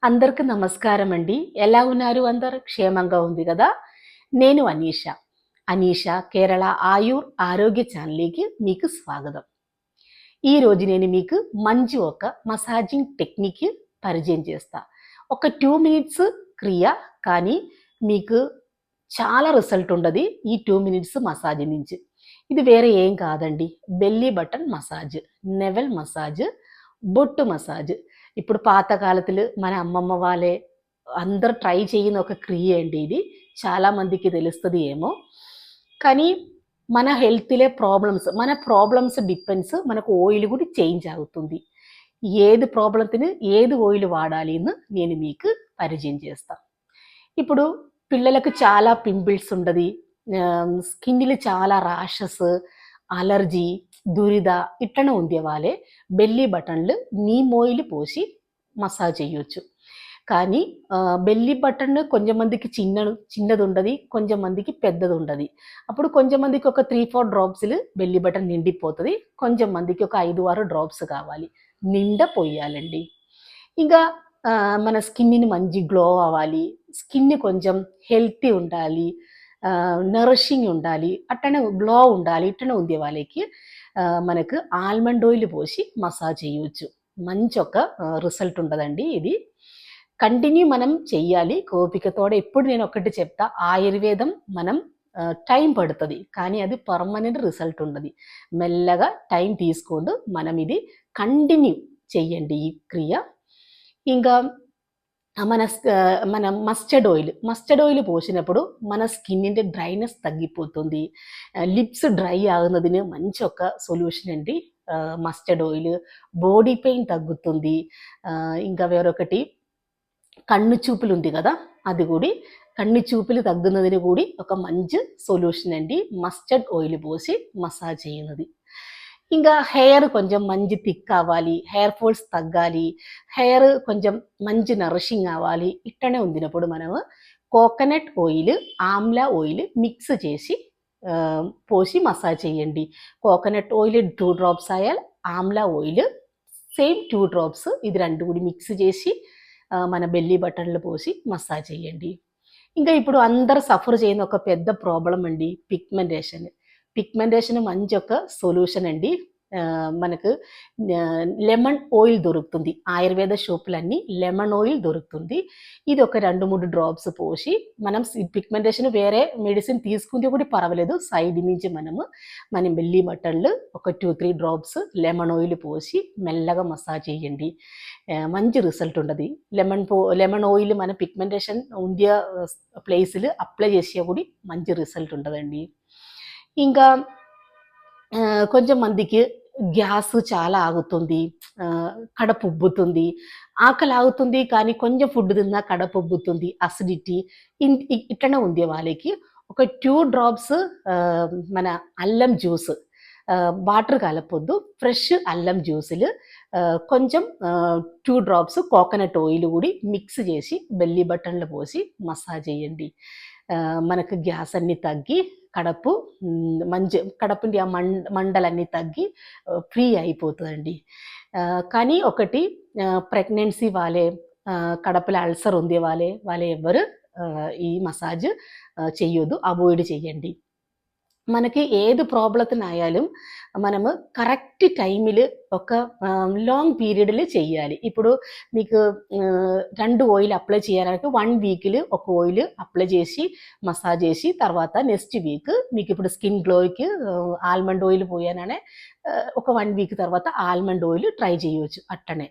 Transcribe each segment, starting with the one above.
అందరికి నమస్కారం అండి. ఎలా ఉన్నారు అందరూ? క్షేమంగా ఉంది గదా! నేను అనీష. అనీష కేరళ ఆరోగ్య ఛానల్‌కి మీకు స్వాగతం. ఈరోజు నేను మీకు మంచి ఒక మసాజింగ్ టెక్నిక్ పరిచయం చేస్తా. ఒక 2 మినిట్స్ క్రియ కానీ మీకు చాలా రిజల్ట్ ఉండది ఈ 2 మినిట్స్ మసాజ్ నుంచి. ఇది వేరే ఏం కాదండి. బెల్లీ బటన్ మసాజ్, నెవెల్ మసాజ్, బొట్టు మసాజ్. ఇప్పుడు పాత కాలతులు మన అమ్మమ్మ వాళ్ళే అందరూ ట్రై చేయని ఒక క్రియ అండి ఇది. చాలా మందికి తెలుస్తది ఏమో. కానీ మన హెల్త్‌లే మన ప్రాబ్లమ్స్ డిపెండ్స్ మనకు ఆయిల్ కూడా చేంజ్ అవుతుంది. ఏది ప్రాబ్లమ్‌తోని ఏది ఆయిల్ వాడాలి అని నేను మీకు పరిచయం చేస్తా. ఇప్పుడు పిల్లలకు చాలా పింపుల్స్ ఉండది. స్కిన్‌లో చాలా ర్యాషెస్, అలర్జీ, దురద ఇట్లనే ఉండేవాళ్ళే బెల్లీ బటన్‌లు నీమ్ ఆయిల్ పోసి మసాజ్ చేయొచ్చు. కానీ బెల్లీ బటన్ కొంచెమందికి చిన్నదుండది. కొంచెమందికి పెద్దదుండది. అప్పుడు కొంచెమందికి ఒక 3, 4 డ్రాప్స్‌లు బెల్లీ బటన్ నిండిపోతది. కొంచెమందికి ఒక 5, 6 డ్రాప్స్ కావాలి. నిండా పొయ్యాలండి. ఇంకా మన స్కిన్‌ని మంచి గ్లో అవ్వాలి. స్కిన్ కొంచెం హెల్తీ ఉండాలి. నరిషింగ్ ఉండాలి. అట్టనే గ్లో ఉండాలి. ఇట్టనే ఉంది వాళ్ళకి మనకు ఆల్మండ్ ఆయిల్ పోసి మసాజ్ చేయొచ్చు. మంచి ఒక రిజల్ట్ ఉంటదండి ఇది. కంటిన్యూ మనం చెయ్యాలి ఓపికతోడ. ఎప్పుడు నేను ఒకటి చెప్తా, ఆయుర్వేదం మనం టైం పడుతది. కానీ అది పర్మనెంట్ రిజల్ట్ ఉండది. మెల్లగా టైం తీసుకోండు మనం ఇది కంటిన్యూ చెయ్యండి ఈ క్రియ. ఇంకా మన మస్టర్డ్ ఆయిల్ పోసినప్పుడు మన స్కిన్నిൻ്റെ డ్రైనెస్ తగ్గిపోతుంది. లిప్స్ డ్రై ఆగునదిని మంచి ఒక సొల్యూషన్ అండి మస్టర్డ్ ఆయిల్. బాడీ పెయిన్ తగ్గుతుంది. ఇంకా వేరొకటి కన్ను చూపులు ఉంది కదా, అది కూడా కన్ను చూపులు తగ్గునదిని కూడా ఒక మంచి సొల్యూషన్ అండి మస్టర్డ్ ఆయిల్ పోసి మసాజ్ చేయనది. ఇంకా హెయిర్ కొంచెం మంచి థిక్ కావాలి, హెయిర్ ఫాల్స్ తగ్గాలి, హెయిర్ కొంచెం మంచి నరిషింగ్ అవ్వాలి. ఇట్టనే ఉందినప్పుడు మనము coconut oil, Amla oil mix చేసి పోసి మసాజ్ చేయండి. Coconut oil 2 drops oil, Amla oil same 2 drops, ఇది 2 కూడా మిక్స్ చేసి మన బెల్లీ బటన్లు పోసి మసాజ్ చేయండి. ఇంకా ఇప్పుడు అందరూ సఫర్ చేయని ఒక పెద్ద ప్రాబ్లం అండి పిగ్మెంటేషన్. పిగ్మెంటేషన్ మంచి ఒక సొల్యూషన్ అండి. మనకు లెమన్ ఆయిల్ దొరుకుతుంది. ఆయుర్వేద షాపులన్నీ లెమన్ ఆయిల్ దొరుకుతుంది. ఇది ఒక 2, 3 డ్రాప్స్ పోసి మనం పిగ్మెంటేషన్ వేరే మెడిసిన్ తీసుకుంటే కూడా పర్వాలేదు. సైడ్ నుంచి మన బెల్లీ బటన్లు ఒక 2, 3 డ్రాప్స్ లెమన్ ఆయిల్ పోసి మెల్లగా మసాజ్ చేయండి. మంచి రిజల్ట్ ఉండదు. లెమన్ ఆయిల్ మన పిగ్మెంటేషన్ ఉండే ప్లేసులు అప్లై చేసే కూడా మంచి రిజల్ట్ ఉంటుందండి. ఇంకా కొంచెం మందికి గ్యాస్ చాలా ఆగుతుంది. కడుపు ఉబ్బుతుంది. ఆకలి ఆగుతుంది కానీ కొంచెం ఫుడ్ తిన్నా కడుపు ఉబ్బుతుంది. అసిడిటీ ఇట్లనే ఉంది వాళ్ళకి. ఒక 2 డ్రాప్స్ మన అల్లం జ్యూస్, వాటర్ కలపొద్దు. ఫ్రెష్ అల్లం జ్యూసులు కొంచెం 2 డ్రాప్స్ కోకోనట్ ఆయిల్ కూడా మిక్స్ చేసి బెల్లీ బటన్లు పోసి మసాజ్ చేయండి. మనకు గ్యాస్ అన్నీ తగ్గి కడుపు కడుపుండి ఆ మంటలన్నీ తగ్గి ఫ్రీ అయిపోతుందండి. కానీ ఒకటి ప్రెగ్నెన్సీ వాళ్ళే, కడుపులో అల్సర్ ఉంది వాళ్ళే ఎవ్వరు ఈ మసాజ్ చెయ్యొద్దు, అవాయిడ్ చేయండి. మనకి ఏది ప్రాబ్లమ్‌తోనాయాലും మనము కరెక్ట్ టైంలో ఒక లాంగ్ పీరియడ్‌లో చెయ్యాలి. ఇప్పుడు మీకు 2 ఆయిల్ అప్లై చేయాలంటే 1 వీక్‌లో ఒక ఆయిల్ అప్లై చేసి మసాజ్ చేసి తర్వాత నెక్స్ట్ వీక్ మీకు ఇప్పుడు స్కిన్ గ్లోకి ఆల్మండ్ ఆయిల్ పోయాననే ఒక 1 వీక్ తర్వాత ఆల్మండ్ ఆయిల్ ట్రై చేయొచ్చు అట్టనే.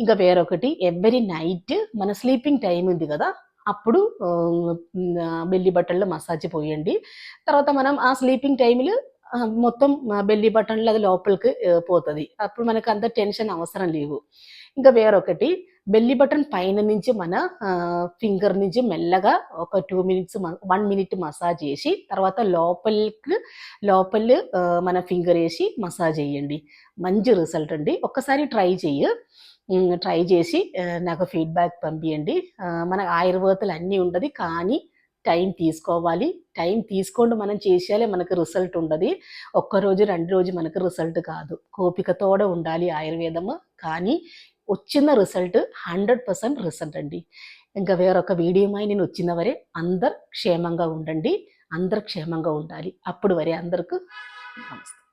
ఇంకా వేరొకటి ఎవ్రీ నైట్ మన స్లీపింగ్ టైమ్ ఉంది కదా, అప్పుడు బెల్లీ బటన్లో మసాజ్ పోయండి. తర్వాత మనం ఆ స్లీపింగ్ టైంలో మొత్తం బెల్లీ బటన్లో అది లోపలికి పోతుంది. అప్పుడు మనకు అంత టెన్షన్ అవసరం లేవు. ఇంకా వేరొకటి బెల్లీ బటన్ పైన నుంచి మన ఫింగర్ నుంచి మెల్లగా ఒక 2 మినిట్స్ 1 మినిట్ మసాజ్ చేసి తర్వాత లోపల మన ఫింగర్ వేసి మసాజ్ చేయండి. మంచి రిజల్ట్ అండి. ఒక్కసారి ట్రై చేసి నాకు ఫీడ్బ్యాక్ పంపియండి. మన ఆయుర్వేదాలు అన్నీ ఉండదు కానీ టైం తీసుకోవాలి. టైం తీసుకొని మనం చేసేయాలి, మనకు రిజల్ట్ ఉండదు. ఒక్కరోజు 2 రోజు మనకు రిజల్ట్ కాదు. ఓపికతోడ ఉండాలి ఆయుర్వేదము. కానీ వచ్చిన రిజల్ట్ 100% రిజల్ట్ అండి. ఇంకా వేరొక వీడియోమై నేను వచ్చిన వరే అందరు క్షేమంగా ఉండండి. అందరు క్షేమంగా ఉండాలి. అప్పుడు వరే అందరికి నమస్తే.